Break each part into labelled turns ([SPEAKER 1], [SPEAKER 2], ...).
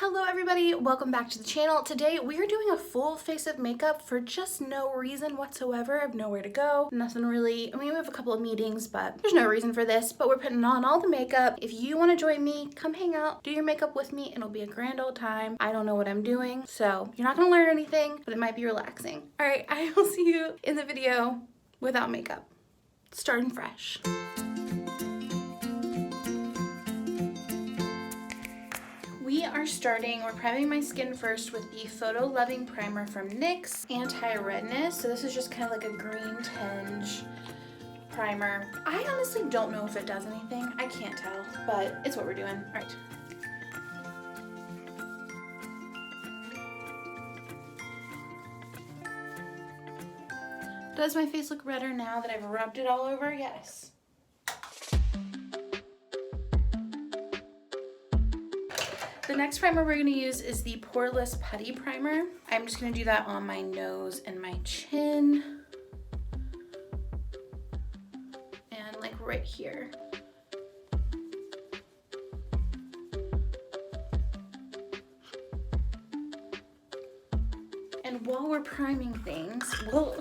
[SPEAKER 1] Hello everybody, welcome back to the channel. Today we are doing a full face of makeup for just no reason whatsoever. I have nowhere to go, nothing really. I mean, we have a couple of meetings, but there's no reason for this, but we're putting on all the makeup. If you want to join me, come hang out, do your makeup with me. It'll be a grand old time. I don't know what I'm doing, so you're not gonna learn anything, but it might be relaxing. All right, I will see you in the video without makeup. Starting fresh. We're priming my skin first with the Photo Loving Primer from NYX Anti-Redness. So this is just kind of like a green tinge primer. I honestly don't know if it does anything. I can't tell, but it's what we're doing. All right. Does my face look redder now that I've rubbed it all over? Yes. The next primer we're going to use is the Poreless Putty Primer. I'm just going to do that on my nose and my chin. And like right here. And while we're priming things, we'll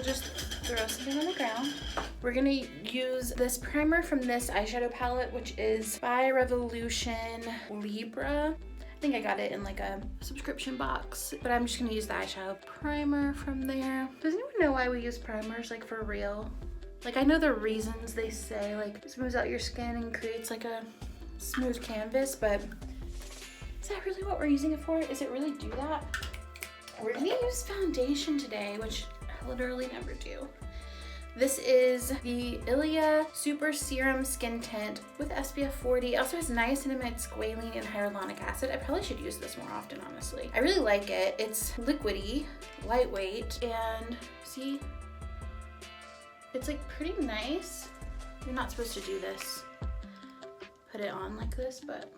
[SPEAKER 1] just throw something on the ground. We're gonna use this primer from this eyeshadow palette, which is by Revolution Libra. I think I got it in like a subscription box, but I'm just gonna use the eyeshadow primer from there. Does anyone know why we use primers, like for real? Like I know the reasons they say, like it smooths out your skin and creates like a smooth canvas, but is that really what we're using it for? Is it really do that? We're gonna use foundation today, which I literally never do. This is the Ilia Super Serum Skin Tint with SPF 40. It also has niacinamide, squalene, and hyaluronic acid. I probably should use this more often, honestly. I really like it. It's liquidy, lightweight, and see, it's like pretty nice. You're not supposed to do this. Put it on like this, but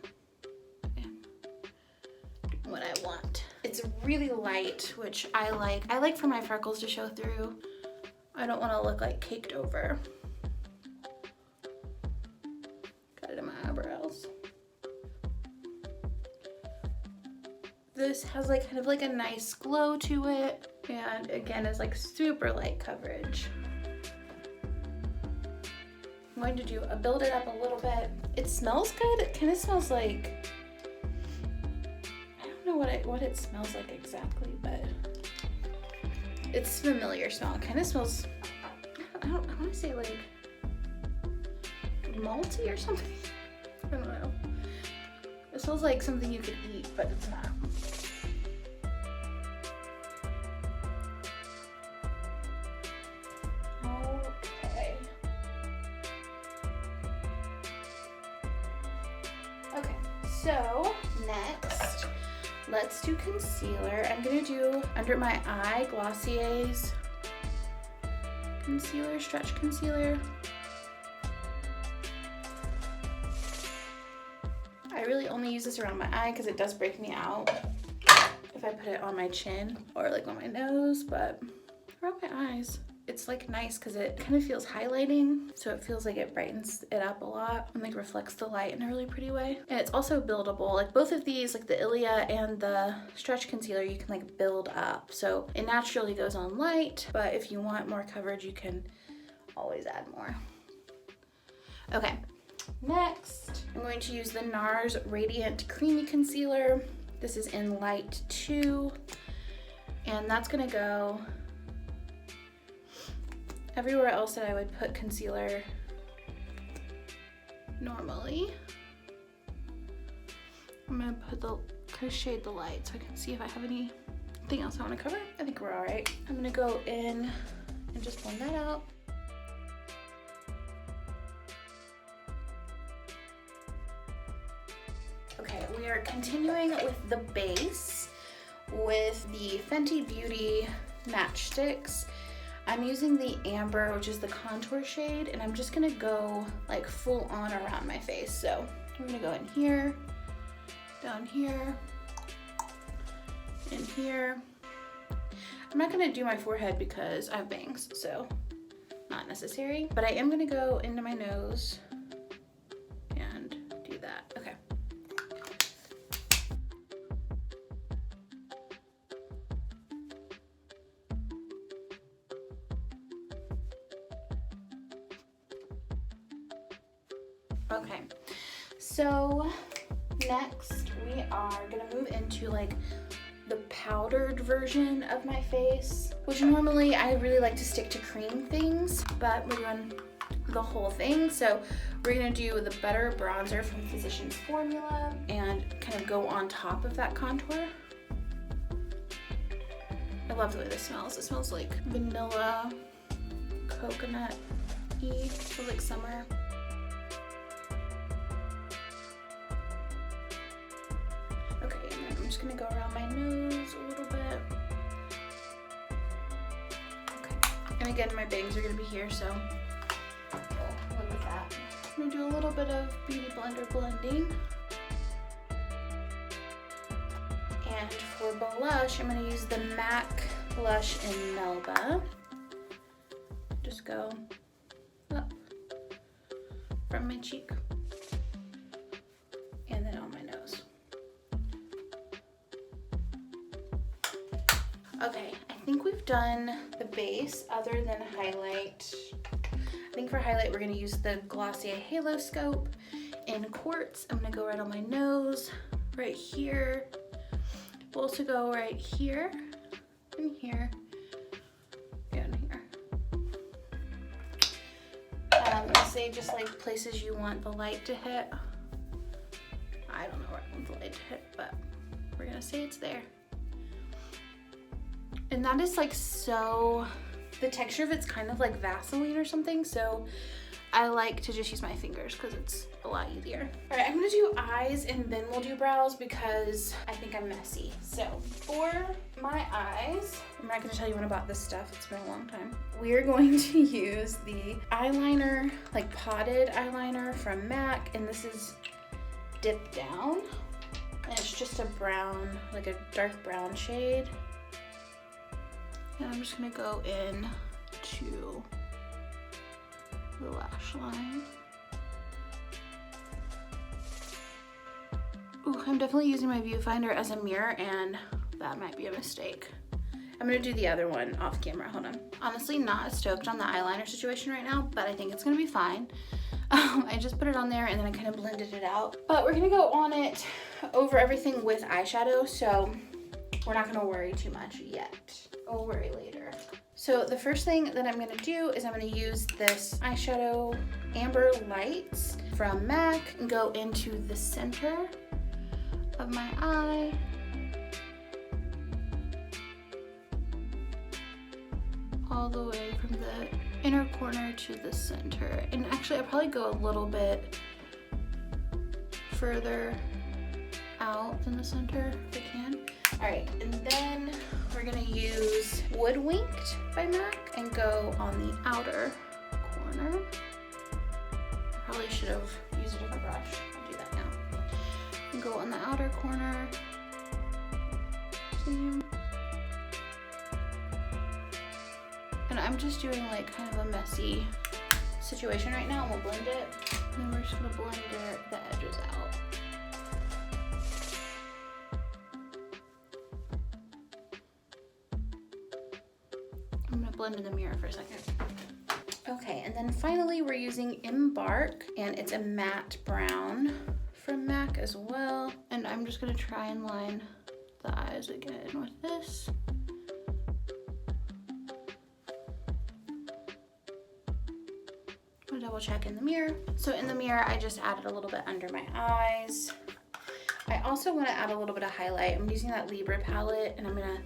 [SPEAKER 1] okay. What I want. It's really light, which I like. I like for my freckles to show through. I don't want to look like caked over. Got it in my eyebrows. This has like kind of like a nice glow to it, and again is like super light coverage. I'm going to build it up a little bit. It smells good. It kind of smells like, I don't know what it smells like exactly, but it's familiar smell. It kind of smells, I want to say like malty or something. I don't know. It smells like something you could eat, but it's not. Okay. Okay, so next, let's do concealer. I'm gonna do under my eye Glossier's concealer, stretch concealer. I really only use this around my eye because it does break me out if I put it on my chin or like on my nose, but around my eyes, it's like nice because it kind of feels highlighting, so it feels like it brightens it up a lot and like reflects the light in a really pretty way. And it's also buildable. Like both of these, like the Ilia and the stretch concealer, you can like build up. So it naturally goes on light, but if you want more coverage, you can always add more. Okay, next I'm going to use the Nars Radiant Creamy Concealer. This is in light 2, and that's gonna go everywhere else that I would put concealer normally. I'm gonna shade the light so I can see if I have anything else I want to cover. I think we're all right. I'm gonna go in and just blend that out. Okay, we are continuing with the base with the Fenty Beauty Matchsticks. I'm using the Amber, which is the contour shade, and I'm just gonna go like full on around my face. So I'm gonna go in here, down here, in here. I'm not gonna do my forehead because I have bangs, so not necessary, but I am gonna go into my nose and do that. Okay. Okay, so next we are gonna move into like the powdered version of my face, which normally I really like to stick to cream things, but we're doing the whole thing. So we're gonna do the Butter Bronzer from Physicians Formula and kind of go on top of that contour. I love the way this smells. It smells like vanilla, coconut-y, it smells like summer. Okay, and then I'm just gonna go around my nose a little bit. Okay, and again, my bangs are gonna be here, so look at that. I'm gonna do a little bit of Beauty Blender blending. And for blush, I'm gonna use the MAC blush in Melba. Just go up from my cheek and then on my nose. Okay, I think we've done the base other than highlight. I think for highlight, we're gonna use the Glossier Halo Scope in Quartz. I'm gonna go right on my nose, right here. We'll also go right here, and here, and here. Say just like places you want the light to hit. I don't know where I want the light to hit, but we're gonna say it's there. And that is like so, the texture of it's kind of like Vaseline or something, so I like to just use my fingers because it's a lot easier. All right, I'm gonna do eyes and then we'll do brows because I think I'm messy. So for my eyes, I'm not gonna tell you when I bought this stuff, it's been a long time. We're going to use the eyeliner, like potted eyeliner from MAC, and this is Dip Down. And it's just a brown, like a dark brown shade. And I'm just gonna go in to the lash line. Ooh, I'm definitely using my viewfinder as a mirror and that might be a mistake. I'm gonna do the other one off camera, hold on. Honestly, not as stoked on the eyeliner situation right now, but I think it's gonna be fine. I just put it on there and then I kind of blended it out. But we're gonna go on it over everything with eyeshadow, so we're not gonna worry too much yet. We'll worry later. So the first thing that I'm gonna do is I'm gonna use this eyeshadow Amber Lights from MAC and go into the center of my eye. All the way from the inner corner to the center. And actually I'll probably go a little bit further out than the center if I can. All right, and then we're gonna use Woodwinked by MAC and go on the outer corner. I probably should have used a different brush. I'll do that now. And go on the outer corner. Same. And I'm just doing like kind of a messy situation right now, and we'll blend it. And then we're just gonna blend the edges out. I'm gonna blend in the mirror for a second. Okay, and then finally we're using Embark, and it's a matte brown from MAC as well. And I'm just gonna try and line the eyes again with this. I'm gonna double check in the mirror. So in the mirror, I just added a little bit under my eyes. I also wanna add a little bit of highlight. I'm using that Libra palette, and I'm gonna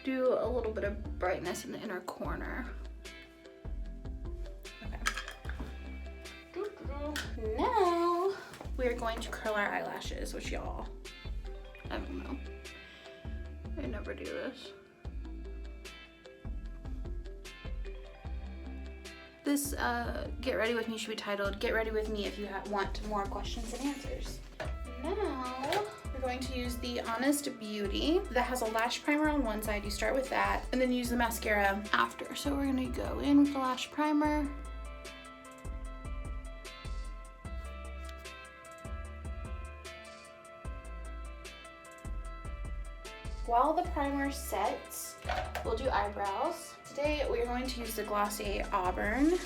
[SPEAKER 1] do a little bit of brightness in the inner corner. Okay. Now we are going to curl our eyelashes, which y'all, I don't know. I never do this. This Get Ready With Me should be titled, Get Ready With Me If You Want More Questions and Answers. Now, we're going to use the Honest Beauty that has a lash primer on one side. You start with that and then use the mascara after. So we're gonna go in with the lash primer. While the primer sets, we'll do eyebrows. Today we're going to use the Glossier Auburn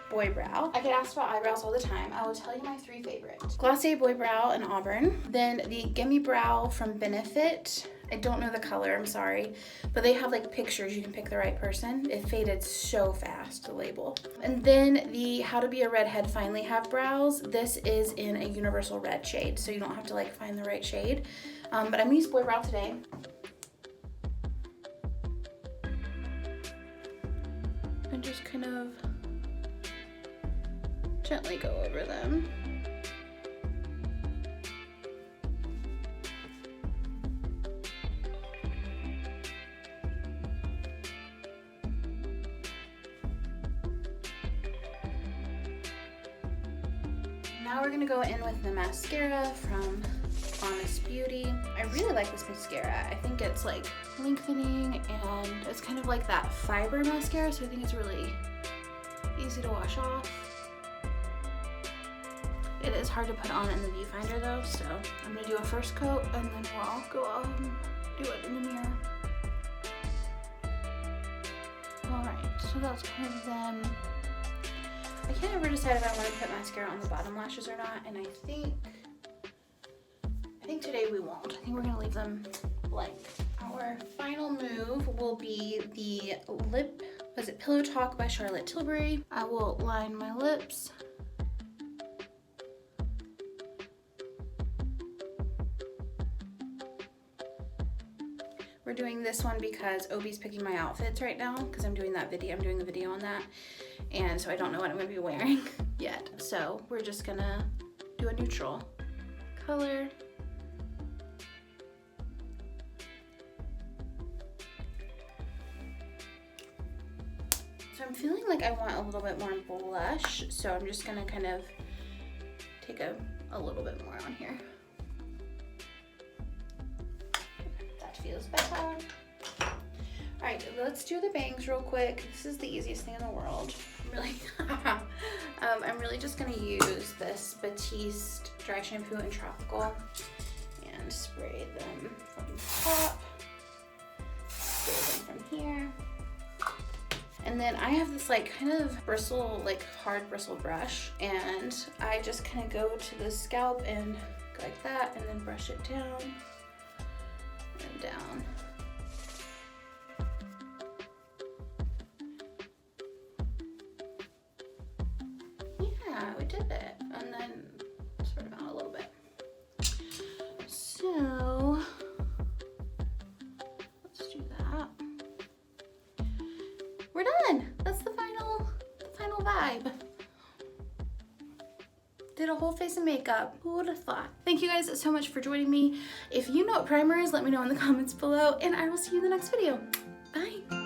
[SPEAKER 1] boy brow. I get asked about eyebrows all the time. I will tell you my 3 favorites. Glossier boy brow in Auburn. Then the Gimme Brow from Benefit. I don't know the color, I'm sorry. But they have like pictures, you can pick the right person. It faded so fast, the label. And then the How to Be a Redhead Finally Have Brows. This is in a universal red shade, so you don't have to like find the right shade. But I'm gonna use boy brow today. And just kind of gently go over them. Now we're gonna go in with the mascara from Honest Beauty. I really like this mascara. I think it's like lengthening and it's kind of like that fiber mascara, so I think it's really easy to wash off. It is hard to put on in the viewfinder though, so I'm gonna do a first coat and then we'll go out and do it in the mirror. Alright, so that's kind of them. I can't ever decide if I want to put mascara on the bottom lashes or not, and I think today we won't. I think we're gonna leave them blank. Our final move will be the Pillow Talk by Charlotte Tilbury. I will line my lips. We're doing this one because Obi's picking my outfits right now because I'm doing the video on that. And so I don't know what I'm gonna be wearing yet. So we're just gonna do a neutral color. So I'm feeling like I want a little bit more blush. So I'm just gonna kind of take a little bit more on here. That feels better. All right, let's do the bangs real quick. This is the easiest thing in the world. I'm really just gonna use this Batiste dry shampoo in Tropical and spray them from the top, spray them from here. And then I have this like kind of bristle, like hard bristle brush, and I just kind of go to the scalp and go like that and then brush it down and down. We did it, and then sort of out a little bit. So let's do that. We're done. That's the final vibe. Did a whole face of makeup. Who would have thought? Thank you guys so much for joining me. If you know what primer is, let me know in the comments below, and I will see you in the next video. Bye.